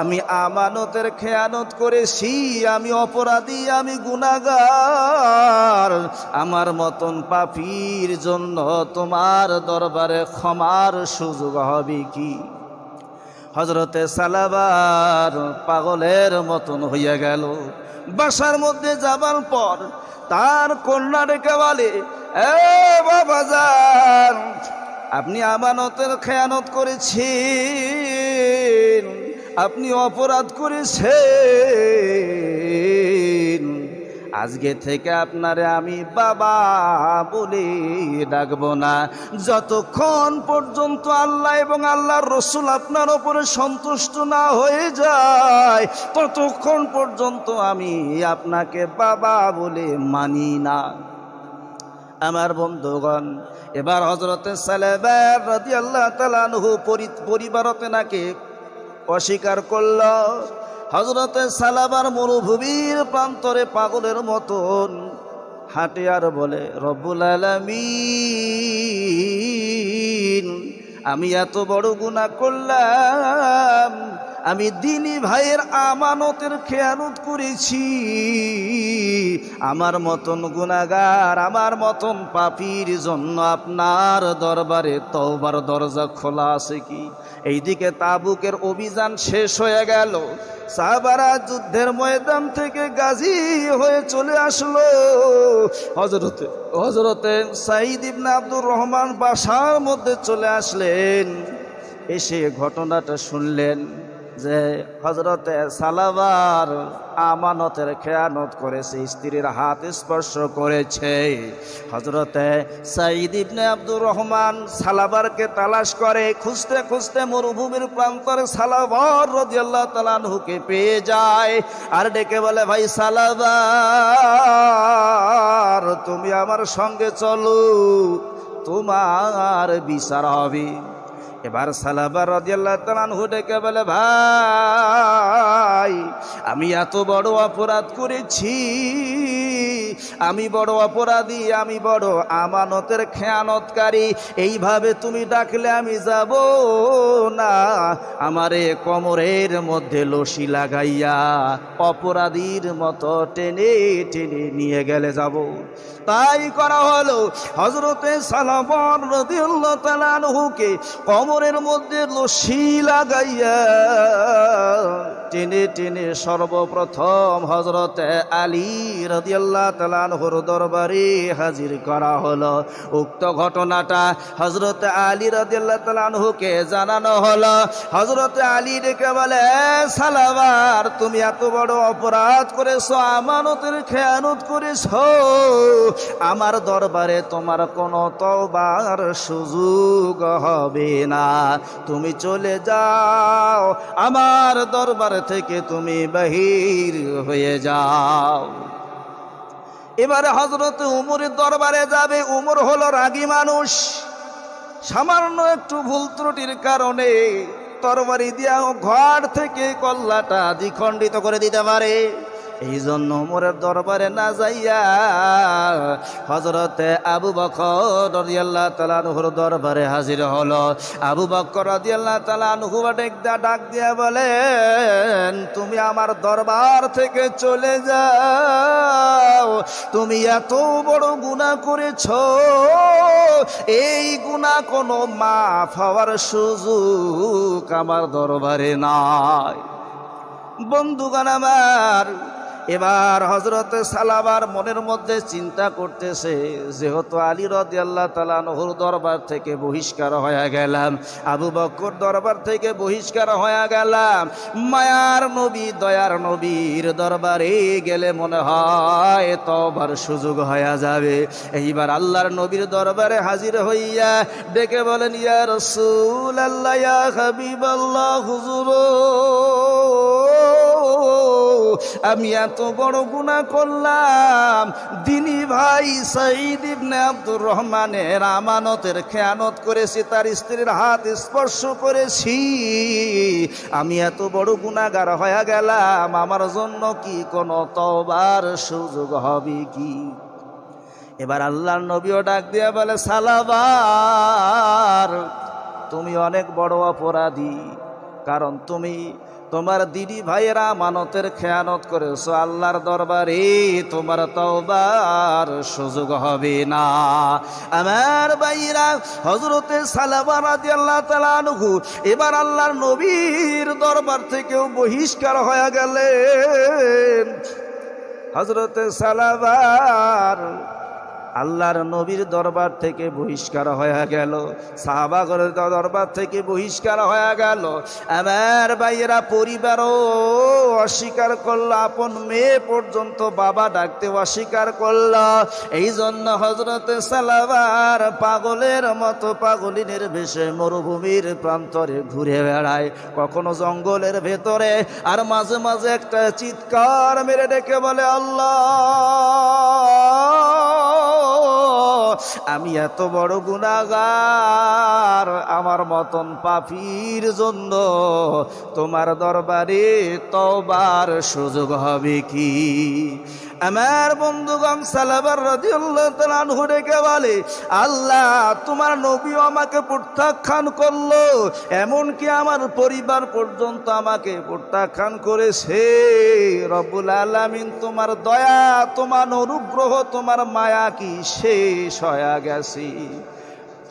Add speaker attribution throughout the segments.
Speaker 1: আমি আমানতের খেয়ানত করেছি, আমি অপরাধী, আমি গুনাহগার। আমার মতন পাপীর জন্য তোমার দরবারে ক্ষমার সুযোগ হবে কি? হযরতে সালাবার পাগলের মতন হইয়া গেল। বাসার মধ্যে যাবার পর তার কন্যা ডেকে বলে, এ বাবাজান, আপনি আমানতের খেয়ানত করেছেন, আপনি অপরাধ করেছেন। আজকে থেকে আপনারে আমি বাবা বলে ডাকবো না, যতক্ষণ পর্যন্ত আল্লাহ এবং আল্লাহর রসুল আপনার উপরে সন্তুষ্ট না হয়ে যায় ততক্ষণ পর্যন্ত আমি আপনাকে বাবা বলে মানি না। আমার বন্ধুগণ, এবার হযরতে সালাবার রাদিয়াল্লাহু তাআলা আনহু পরিবারতে নাকি অস্বীকার করল। হযরতে সালাবার মরুভূমির প্রান্তরে পাগলের মতন হাঁটে আর বলে, রব্বুল আলামিন, আমি এত বড় গুনাহ করলাম, আমি দ্বীনি ভাইয়ের আমানতের খেয়ানত করেছি। আমার মতন গুনাহগার, আমার মতন পাপীর জন্য আপনার দরবারে তওবার দরজা খোলা আছে কি? এইদিকে তাবুকের অভিযান শেষ হয়ে গেল। সাহাবারা যুদ্ধের ময়দান থেকে গাজী হয়ে চলে আসলো। হযরতে সাঈদ ইবনে আব্দুর রহমান বাসার মধ্যে চলে আসলেন। এসে ঘটনাটা শুনলেন যে হযরতে সালাবার আমানতের খেয়ানত করেছে, স্ত্রীর হাত স্পর্শ করেছে। হযরতে সাঈদ ইবনে আব্দুর রহমান সালাবারকে তালাশ করে, খুঁজতে খুঁজতে মরুভূমির প্রান্তরে সালাবার রাদিয়াল্লাহু তাআলা আনহুকে পেয়ে যায়। আর ডেকে বলে, ভাই সালাবার, তুমি আমার সঙ্গে চলো, তোমার বিচার হবে। এবার সালাবার রাদিয়াল্লাহু তাআলা আনহু ডেকে বলে, ভাই, আমি এত বড় অপরাধ করেছি, আমি বড় অপরাধী, আমি বড় আমানতের খেয়ানতকারী। এইভাবে তুমি ডাকলে আমি যাব না। আমারে কোমরের মধ্যে লসি লাগাইয়া অপরাধীর মতো টেনে টেনে নিয়ে গেলে যাব। তাই করা হলো। হযরতে সালাবার রাদিয়াল্লাহু তাআলা আনহুকে কোমরের মধ্যে লসি লাগাইয়া টেনে টেনে সর্বপ্রথম হযরতে আলী রাদিয়াল্লাহু তাআলা আনহুর দরবারে হাজির করা হলো। উক্ত ঘটনাটা হযরতে আলী রাদিয়াল্লাহু তাআলা আনহুকে জানানো হলো। হযরতে আলী ডেকে বলে, সালাবার, তুমি এত বড় অপরাধ করেছো, আমানতের খেয়ানত করেছো, আমার দরবারে তোমার কোনো তওবার সুযোগ হবে না। তুমি চলে যাও, আমার দরবার থেকে তুমি বাহির হয়ে যাও। এবারে হযরতে উমরের দরবারে যাবে। উমর হলো রাগী মানুষ। সামান্য একটু ভুল ত্রুটির কারণে তরবারি দিয়া ঘর থেকে কল্লাটা দ্বিখণ্ডিত করে দিতে পারে। এই জন্য উমরের দরবারে না যাইয়া হযরতে আবু বকর রাদিয়াল্লাহু তাআলা আনহুর দরবারে হাজির হলো। আবু বকর রাদিয়াল্লাহু তাআলা আনহু ডাক দিয়া বলেন, তুমি আমার দরবার থেকে চলে যাও, তুমি এত বড় গুনাহ করেছো, এই গুনাহ কোনো মাফ হওয়ার সুযোগ আমার দরবারে নাই। বন্ধুগণ আমার, এবার হযরতে সালাবার মনের মধ্যে চিন্তা করতেছে, যেহেতু আলী রাদিয়াল্লাহু তাআলা আনহুর দরবার থেকে বহিষ্কার হয়ে গেলাম, আবু বকর দরবার থেকে বহিষ্কার হয়ে গেলাম, মায়ার নবী দয়ার নবীর দরবারে গেলে মনে হয় তওবার সুযোগ হয়ে যাবে। এইবার আল্লাহর নবীর দরবারে হাজির হইয়া ডেকে বলেন, ইয়া রাসূলুল্লাহ, ইয়া হাবিবাল্লাহ, হুজুর, আমি এত বড় গুনাহ করলাম, দ্বীনি ভাই সাঈদ ইবনে আব্দুর রহমানের আমানতের খেয়ানত করেছি, তার স্ত্রীর হাত স্পর্শ করেছি, আমি এত বড় গুনাহগার হয়ে গেলাম, আমার জন্য কি কোনো তওবার সুযোগ হবে কি? এবার আল্লাহর নবীও ডাক দিয়া বলে, সালাবার, তুমি অনেক বড় অপরাধী, কারণ তুমি তোমার দিদি ভাইয়েরা আমানতের খেয়ানত করেছো, আল্লাহর দরবারে তোমার তওবার সুযোগ হবে না। আমার ভাইয়েরা, হযরতে সালামা রাদিয়াল্লাহু তাআলা আনহু এবার আল্লাহর নবীর দরবার থেকেও বহিষ্কার হয়ে গেলেন। হযরতে সালামার আল্লাহর নবীর দরবার থেকে বহিষ্কার হয়ে গেল, সাহাবাগণের দরবার থেকে বহিষ্কার হয়ে গেল। আমার ভাইয়েরা, পরিবারও অস্বীকার করল, আপন মেয়ে পর্যন্ত বাবা ডাকতে অস্বীকার করল। এই জন্য হযরতে সালামার পাগলের মতো পাগলিনের বেশে মরুভূমির প্রান্তরে ঘুরে বেড়ায়, কখনো জঙ্গলের ভেতরে, আর মাঝে মাঝে একটা চিৎকার মেরে ডেকে বলে, আল্লাহ, আমি এত বড় গুনাহগার, আমার মতন পাপীর জন্য তোমার দরবারে তওবার সুযোগ হবে কি? আমার বন্ধুগণ, সালামা রাদিয়াল্লাহু তাআলা আনহু ডেকে বলে, আল্লাহ, তোমার নবীও আমাকে প্রত্যাখ্যান করলো, এমনকি আমার পরিবার পর্যন্ত আমাকে প্রত্যাখ্যান করেছে। রব্বুল আলামিন, তোমার দয়া, তোমার অনুগ্রহ, তোমার মায়া কি শেষ হয়ে গেছে?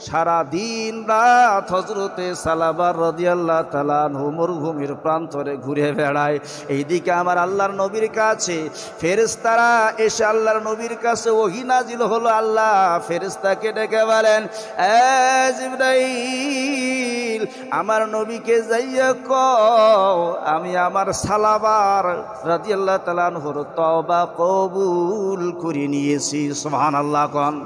Speaker 1: সারা দিন রাত হযরতে সালামা রাদিয়াল্লাহু তাআলা আনহু মরুভূমির প্রান্তরে ঘুরে বেড়ায়। এইদিকে আমার আল্লাহর নবীর কাছে ফেরেশতারা এসে আল্লাহর নবীর কাছে ওহী নাজিল হলো। আল্লাহ ফেরেশতাকে ডেকে বলেন, এ জিবরাইল, আমার নবীকে যাইয়া কও আমি আমার সালামা রাদিয়াল্লাহু তাআলা আনহুর তওবা কবুল করে নিয়েছি। সুবহানাল্লাহ কোন।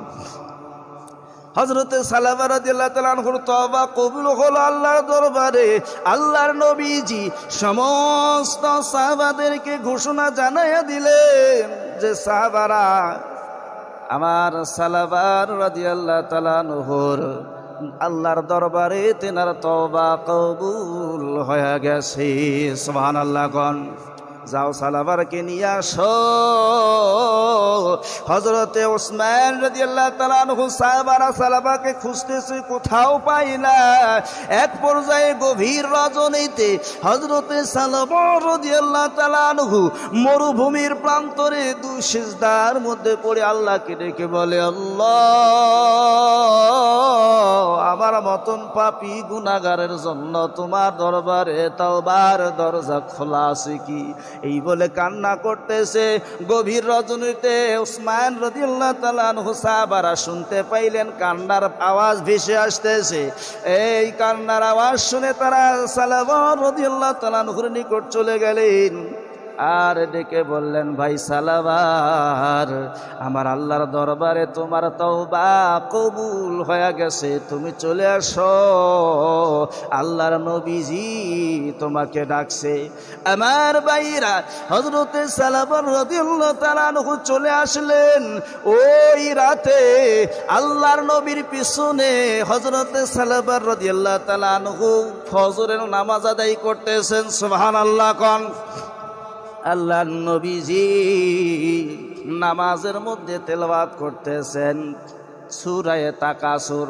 Speaker 1: হযরতে সালামা রাদিয়াল্লাহু তাআলা আনহুর তওবা কবুল হলো আল্লাহর দরবারে। আল্লাহর নবীজি সমস্ত সাহাবাদেরকে ঘোষণা জানাইয়া দিলেন যে, সাহাবারা, আমার সালামা রাদিয়াল্লাহু তাআলা আনহুর আল্লাহর দরবারে তেনার তওবা কবুল হয়ে গেছে। সুবহানাল্লাহ কোন। যাও সালামাকে নিয়ে আসো। হযরতে ওসমান রাদিয়াল্লাহু তাআলা আনহু সাহাবারা সালামাকে খুঁজতেছে, কোথাও পাই না। এক পর্যায়ে গভীর রজনীতে হযরতে সালামা রাদিয়াল্লাহু তাআলা আনহু মরুভূমির প্রান্তরে দুই সিজদার মধ্যে পড়ে আল্লাহকে ডেকে বলে, আল্লাহ, আমার মতন পাপী গুনাহগারের জন্য তোমার দরবারে তওবার দরজা খোলা আছে কি? এই বলে কান্না করতেছে। গভীর রজনীতে ওসমান রাদিয়াল্লাহু তাআলা আনহু সাহাবারা শুনতে পাইলেন কান্নার আওয়াজ ভেসে আসতেছে। এই কান্নার আওয়াজ শুনে তারা সালামা রাদিয়াল্লাহু তাআলা আনহুর নিকট চলে গেলেন আর ডেকে বললেন, ভাই সালামার, আমার আল্লাহর দরবারে তোমার তওবা কবুল হয়ে গেছে, তুমি চলে আসো, আল্লাহর নবীজি তোমাকে ডাকছে। আমার ভাইরা, হযরতে সালামা রাদিয়াল্লাহু তাআলা আনহু চলে আসলেন। ওই রাতে আল্লাহর নবীর পিছনে হযরতে সালামা রাদিয়াল্লাহু তাআলা আনহু ফজরের নামাজ আদায় করতেছেন। সুবহানাল্লাহ কোন। আল্লাহর নবীজি নামাজের মধ্যে তেলাওয়াত করতেছেন সূরা তাকাসুর,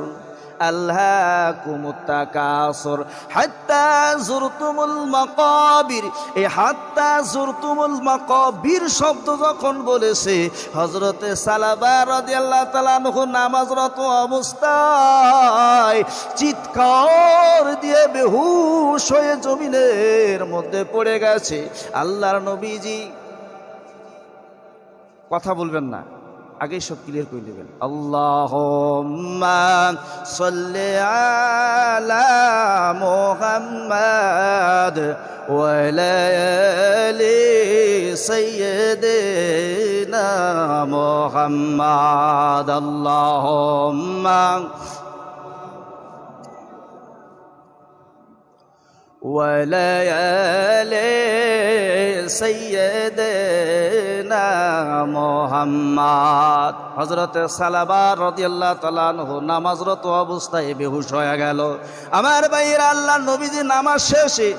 Speaker 1: আল্লাকুমুত তাকাসুর হাত্তা যুরতুমুল মাকাবির। এই হাত্তা যুরতুমুল মাকাবির শব্দ যখন বলেছে, হযরতে সালামা রাদিয়াল্লাহু তাআলা আনহু নামাজরত অবস্থায় চিৎকার দিয়ে বেহুশ হয়ে জমিনের মধ্যে পড়ে গেছে। আল্লাহর নবীজি কথা বলবেন না, আগেই সব ক্লিয়ার করে দেবেন। আল্লাহুম্মা সাল্লি আলা মুহাম্মাদ ওয়া আলা আলি সাইয়্যিদিনা মুহাম্মাদ। আল্লাহুম্মা ওয়া আলা আলি সাইয়্যিদিনা মুহাম্মাদ। হযরতে সালামা রাদিয়াল্লাহু তাআলা আনহু নামাজরত অবস্থায় বেহুশ হয়ে গেল। আমার ভাইয়েরা, আল্লাহর নবীজি নামাজ শেষে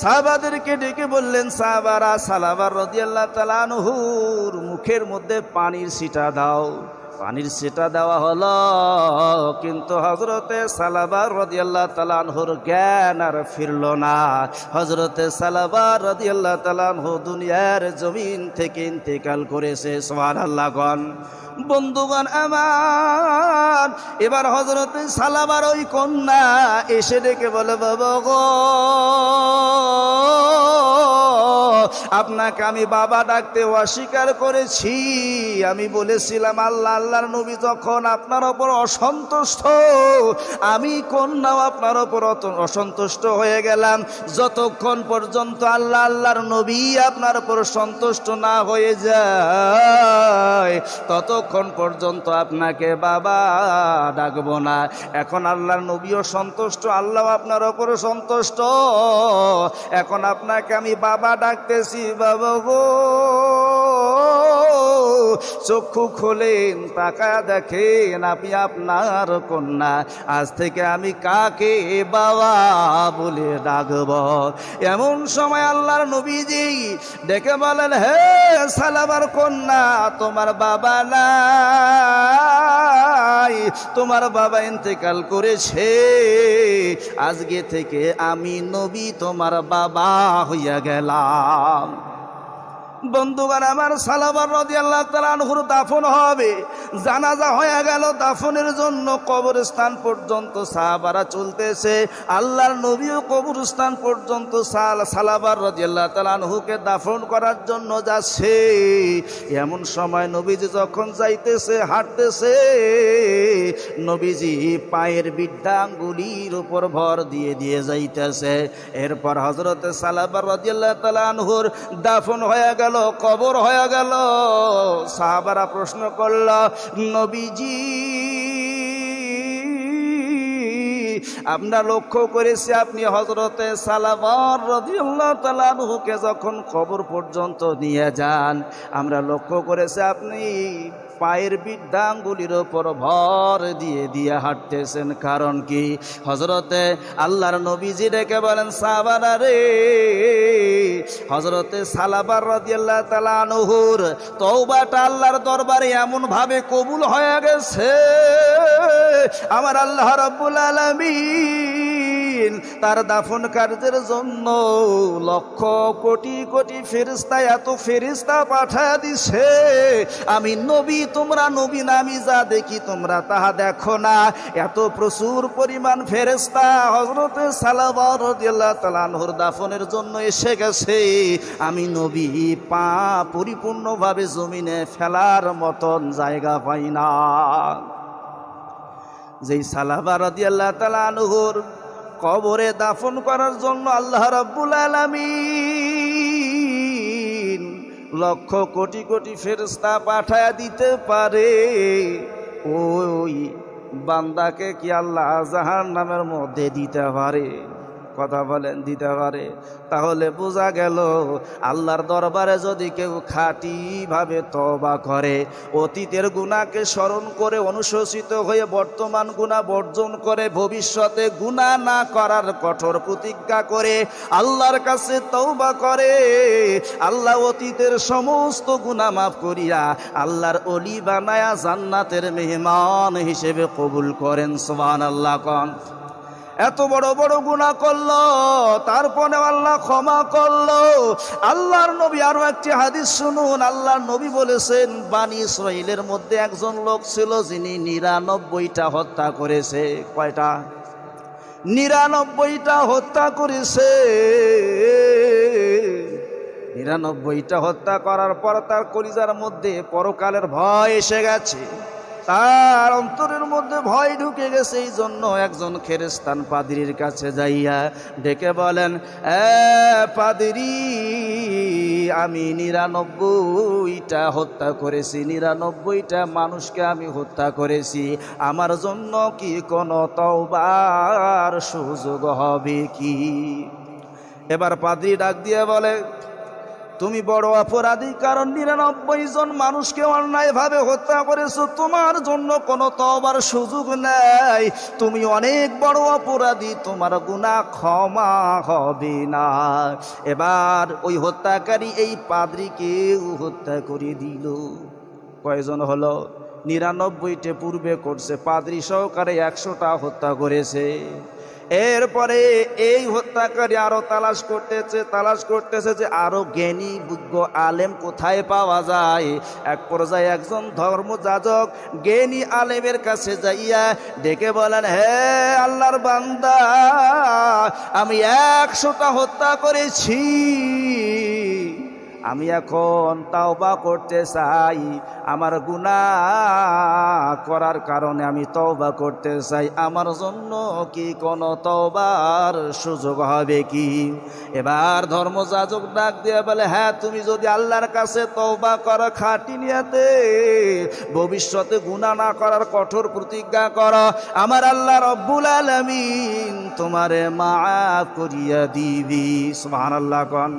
Speaker 1: সাহাবাদেরকে ডেকে বললেন, সাহাবারা, সালামা রাদিয়াল্লাহু তাআলা আনহুর মুখের মধ্যে পানির ছিটা দাও। পানির ছিটা দেওয়া হলো, কিন্তু হযরতে সালাবা রাদিয়াল্লাহু তাআলা আনহুর জ্ঞান আর ফিরল না। হযরতে সালাবা রাদিয়াল্লাহু তাআলা আনহু দুনিয়ার জমিন থেকে ইন্তেকাল করেছে। সুবহানাল্লাহ। বন্ধুগণ আমার, এবার হযরতে সালাবার ওই কন্যা এসে ডেকে বলে, বাবা গো, আপনাকে আমি বাবা ডাকতে অস্বীকার করেছি। আমি বলেছিলাম আল্লাহ আল্লাহর নবী যখন আপনার ওপর অসন্তুষ্ট, আমি কন্যাও আপনার ওপর অসন্তুষ্ট হয়ে গেলাম। যতক্ষণ পর্যন্ত আল্লাহ আল্লাহর নবী আপনার ওপর সন্তুষ্ট না হয়ে যায়, ততক্ষণ পর্যন্ত আপনাকে বাবা ডাকবো না। এখন আল্লাহর নবীও সন্তুষ্ট, আল্লাহ আপনার ওপর সন্তুষ্ট, এখন আপনাকে আমি বাবা ডাকতেছি। বাবা গো, চক্ষু খোলেন, তাকায়া দেখেন আপনি আপনার কন্যা। আজ থেকে আমি কাকে বাবা বলে ডাকব? এমন সময় আল্লাহর নবীজি ডেকে বলেন, হে সালাবার কন্যা, তোমার বাবা নাই, তোমার বাবা ইন্তেকাল করেছে। আজকে থেকে আমি নবী তোমার বাবা হইয়া গেলাম। বন্ধুগণ আমার, সালাবার রাদিয়াল্লাহু তাআলা আনহুর দাফন হবে, জানাজা হয়ে গেল। দাফনের জন্য কবরস্থান পর্যন্ত সাহাবারা চলতেছে। আল্লাহর নবীও কবরস্থান পর্যন্ত সালাবার রাদিয়াল্লাহু তাআলা আনহুকে দাফন করার জন্য যাচ্ছে। এমন সময় নবীজি যখন যাইতেছে, হাঁটতেছে, নবীজি পায়ের বৃদ্ধা আঙ্গুলির উপর ভর দিয়ে দিয়ে যাইতেছে। এরপর হযরতে সালাবার রাদিয়াল্লাহু তাআলা আনহুর দাফন হয়ে গেল, কবর হয়ে গেল। সাহাবারা প্রশ্ন করল, নবীজি আমরা লক্ষ্য করেছি আপনি হযরতে সালাবার রাদিয়াল্লাহু তাআলা আনহুকে যখন কবর পর্যন্ত নিয়ে যান, আমরা লক্ষ্য করেছি আপনি পায়ের বৃদ্ধা আঙ্গুলির ওপর ভর দিয়ে দিয়ে হাঁটতেছেন। কারণ কি? হযরতে আল্লাহর নবীজি ডেকে বলেন, সাহাবারা রে, হযরতে সালাবার রাদিয়াল্লাহু তাআলা আনহুর তওবাটা আল্লাহর দরবারে এমন ভাবে কবুল হয়ে গেছে, আমার আল্লাহ রাব্বুল আলামিন তার দাফন কার্যের জন্য লক্ষ কোটি কোটি ফেরেশতা, এত ফেরেশতা পাঠায় দিছে। আমি নবী, তোমরা নবী না, আমি যা দেখি তোমরা তাহা দেখো না। এত প্রচুর পরিমাণ ফেরেশতা হযরতে সালাবার রাদিয়াল্লাহু তাআলা আনহুর দাফনের জন্য এসে গেছে। আমি নবী পা পরিপূর্ণভাবে জমিনে ফেলার মতন জায়গা পাই না। যেই সালাবা রাদিয়াল্লাহু তাআলা আনহুর কবরে দাফন করার জন্য আল্লাহ রাব্বুল আলামিন লক্ষ কোটি কোটি ফেরেশতা পাঠায়া দিতে পারে, ওই বান্দাকে কি আল্লাহ জাহান্নামের মধ্যে দিতে পারে? কথা বলেন, দিতে পারে? তাহলে বোঝা গেল আল্লাহর দরবারে যদি কেউ খাঁটিভাবে তওবা করে, অতীতের গুনাহকে স্মরণ করে অনুশোচিত হয়ে বর্তমান গুনাহ বর্জন করে, ভবিষ্যতে গুনাহ না করার কঠোর প্রতিজ্ঞা করে আল্লাহর কাছে তওবা করে, আল্লাহ অতীতের সমস্ত গুনাহ মাফ করিয়া আল্লাহর ওলি বানায়া জান্নাতের মেহমান হিসেবে কবুল করেন। সুবহানাল্লাহ। কোন এত বড় বড় গুনাহ করলো, তারপরে আল্লাহ ক্ষমা করলো। আল্লাহর নবী আরো একটি হাদিস শুনুন। আল্লাহর নবী বলেছেন, বানি ইসরাইলের মধ্যে একজন লোক ছিল যিনি ৯৯টা হত্যা করেছে। কয়টা? ৯৯টা হত্যা করেছে। ৯৯টা হত্যা করার পর তার কলিজার মধ্যে পরকালের ভয় এসে গেছে, তার অন্তরের মধ্যে ভয় ঢুকে গেছে। এই জন্য একজন খ্রিস্টান পাদ্রীর কাছে যাইয়া ডেকে বলেন, পাদ্রী, আমি ৯৯টা হত্যা করেছি, ৯৯টা মানুষকে আমি হত্যা করেছি, আমার জন্য কি কোনো তওবার সুযোগ হবে কি? এবার পাদ্রী ডাক দিয়ে বলে, তুমি বড় অপরাধী, কারণ ৯৯ জন মানুষকে অন্যায়ভাবে হত্যা করেছো, তোমার জন্য কোনো তওবার সুযোগ নাই, তুমি অনেক বড় অপরাধী, তোমার গুনাহ ক্ষমা হবে না। এবার ওই হত্যাকারী এই পাদ্রীকেও হত্যা করে দিল। কয়জন হলো? 99টা পূর্বে করছে, পাদ্রী সহকারে 100টা হত্যা করেছে। এরপরে এই হত্যাকারী আরো তালাশ করতেছে যে আরো জ্ঞানী বিজ্ঞ আলেম কোথায় পাওয়া যায়। এক পর্যায়ে একজন ধর্মযাজক জ্ঞানী আলেমের কাছে যাইয়া ডেকে বলেন, হে আল্লাহর বান্দা, আমি 100টা হত্যা করেছি, আমি এখন তওবা করতে চাই, আমার গুনাহ করার কারণে আমি তওবা করতে চাই, আমার জন্য কি কোনো তওবার সুযোগ হবে কি? এবার ধর্মযাজক ডাক দিয়ে বলে, হ্যাঁ, তুমি যদি আল্লাহর কাছে তওবা করো খাঁটি নিয়তে, ভবিষ্যতে গুনাহ না করার কঠোর প্রতিজ্ঞা করো, আমার আল্লাহ রব্বুল আলামিন তোমারে মাফ করিয়া দিবি। সুবহানাল্লাহ কোন।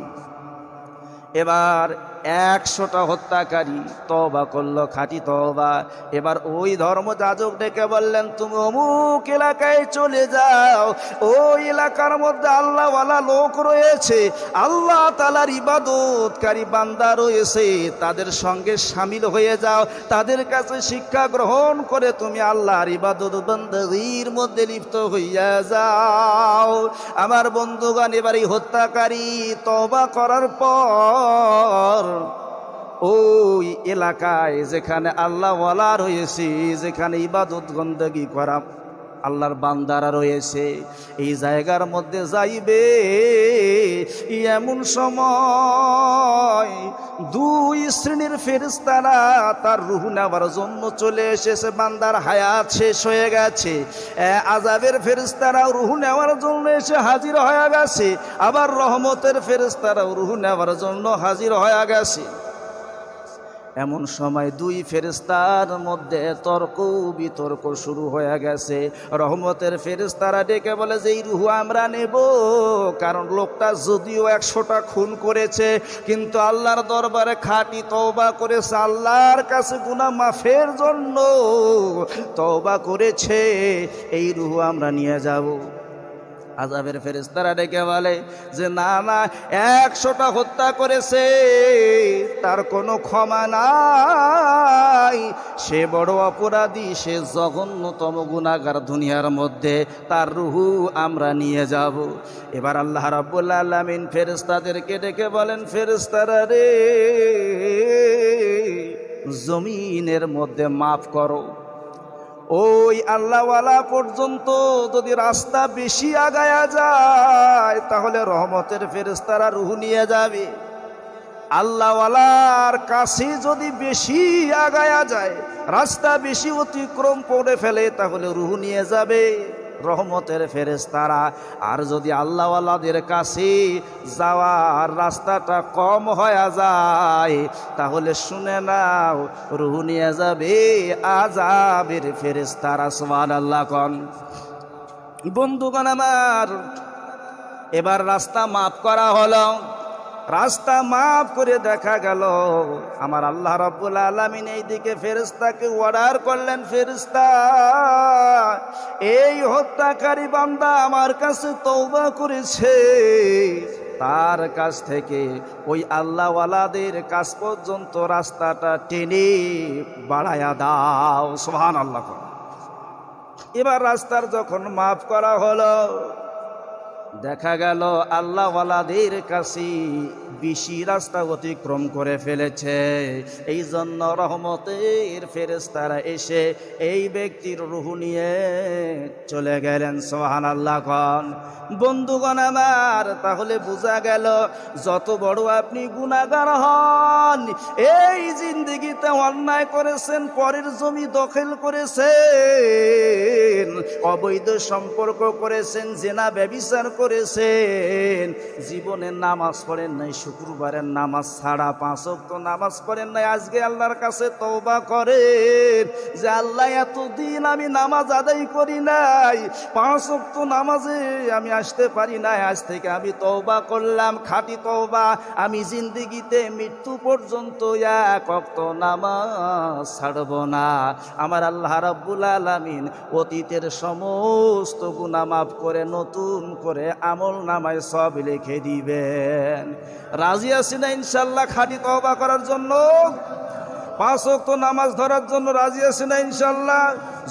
Speaker 1: এবার 100টা হত্যাকারী তওবা করলো, খাঁটি তওবা। এবার ওই ধর্মযাজক ডেকে বললেন, তুমি অমুক এলাকায় চলে যাও, ওই এলাকার মধ্যে আল্লাহওয়ালা লোক রয়েছে, আল্লাহ তাআলার ইবাদতকারী বান্দা রয়েছে, তাদের সঙ্গে শামিল হয়ে যাও, তাদের কাছে শিক্ষা গ্রহণ করে তুমি আল্লাহর ইবাদত বন্দেগীর মধ্যে লিপ্ত হইয়া যাও। আমার বন্ধুগণ, এবার এই হত্যাকারী তওবা করার পর ওই এলাকায় যেখানে আল্লাহওয়ালা রয়েছে, যেখানে ইবাদত বন্দেগী করা আল্লাহর বান্দারা রয়েছে, এই জায়গার মধ্যে যাইবে। এমন সময় 2 শ্রেণীর ফেরেশতারা তার রূহ নেওয়ার জন্য চলে এসেছে। বান্দার হায়াত শেষ হয়ে গেছে, আযাবের ফেরেশতারাও রূহ নেওয়ার জন্য এসে হাজির হয়ে গেছে, আবার রহমতের ফেরেশতারাও রূহ নেওয়ার জন্য হাজির হয়ে গেছে। এমন সময় 2 ফেরেশতার মধ্যে তর্ক বিতর্ক শুরু হয়ে গেছে। রহমতের ফেরেশতারা ডেকে বলে যে এই রূহ আমরা নেব, কারণ লোকটা যদিও 100টা খুন করেছে, কিন্তু আল্লাহর দরবারে খাঁটি তওবা করেছে, আল্লাহর কাছে গুনাহ মাফের জন্য তওবা করেছে, এই রূহ আমরা নিয়ে যাব। আযাবের ফেরেশতারা ডেকে বলে যে না না, 100টা হত্যা করেছে, তার কোনো ক্ষমা নাই, সে বড় অপরাধী, সে জঘন্যতম গুনাহগার দুনিয়ার মধ্যে, তার রূহ আমরা নিয়ে যাব। এবার আল্লাহ রাব্বুল আলামিন ফেরেশতাদেরকে ডেকে বলেন, ফেরেশতারা রে, জমিনের মধ্যে মাফ করো, ওই আল্লাহওয়ালা পর্যন্ত যদি রাস্তা বেশি আগায়া যায় তাহলে রহমতের ফেরেশতারা রূহ নিয়ে যাবে। আল্লাহওয়ালার কাছে যদি বেশি আগায়া যায়, রাস্তা বেশি অতিক্রম করে ফেলে, তাহলে রূহ নিয়ে যাবে রহমতের ফেরেশতারা। আর যদি আল্লাহওয়ালাদের কাছে যাওয়ার রাস্তাটা কম হয়ে যায়, তাহলে শুনে নাও, রূহ নিয়ে যাবে আযাবের ফেরেশতারা। সুবহানাল্লাহ কোন। বন্ধুগণ আমার, এবার রাস্তা মাফ করা হলো। রাস্তা মাফ করে দেখা গেল আমার আল্লাহ রাব্বুল আলামিন এই দিকে ফেরেশতাকে অর্ডার করলেন, ফেরেশতা, এই হত্যাকারী বান্দা আমার কাছে তওবা করেছে, তার কাছ থেকে ওই আল্লাহওয়ালাদের কাছ পর্যন্ত রাস্তাটা টেনে বাড়ায়া দাও। সুবহানাল্লাহ। এবার রাস্তার যখন মাফ করা হলো, দেখা গেল আল্লাহওয়ালাদের কাছে বেশি রাস্তা অতিক্রম করে ফেলেছে। এই জন্য রহমতের ফেরেশতারা এসে এই ব্যক্তির রূহ নিয়ে চলে গেলেন। সুবহানাল্লাহ কোন। বন্ধুগণ আমার, তাহলে বোঝা গেল যত বড় আপনি গুনাহগার হন, এই জিন্দেগিতে অন্যায় করেছেন, পরের জমি দখল করেছেন, অবৈধ সম্পর্ক করেছেন, জেনা ব্যভিচার করেছেন, জীবনে নামাজ পড়েন নাই, শুক্রবারের নামাজ ছাড়া 5 ওয়াক্ত নামাজ পড়েন নাই, আজকে আল্লাহর কাছে তওবা করেন যে আল্লাহ, এতদিন আমি নামাজ আদায় করি নাই, 5 ওয়াক্ত নামাজে আমি আসতে পারি নাই, আজ থেকে আমি তওবা করলাম, খাঁটি তওবা, আমি জিন্দেগিতে মৃত্যু পর্যন্ত 1 ওয়াক্ত নামাজ ছাড়ব না। আমার আল্লাহ রাব্বুল আলামিন অতীতের সমস্ত গুনাহ মাফ করে নতুন করে আমল নামায় সব লিখে দিবেন। রাজি আছি না ইনশাআল্লাহ খাঁটি তওবা করার জন্য? 5 ওয়াক্ত নামাজ ধরার জন্য রাজি আছে না ইনশাআল্লাহ?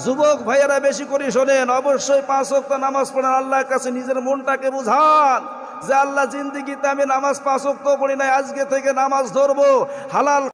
Speaker 1: যুবক ভাইয়েরা বেশি করে শোনেন, অবশ্যই 5 ওয়াক্ত নামাজ পড়েন, আল্লাহর কাছে নিজের মনটাকে বুঝান যে আল্লাহ, জিন্দেগিতে আমি নামাজ 5 ওয়াক্ত পড়ি নাই, আজকে থেকে নামাজ ধরবো, হালাল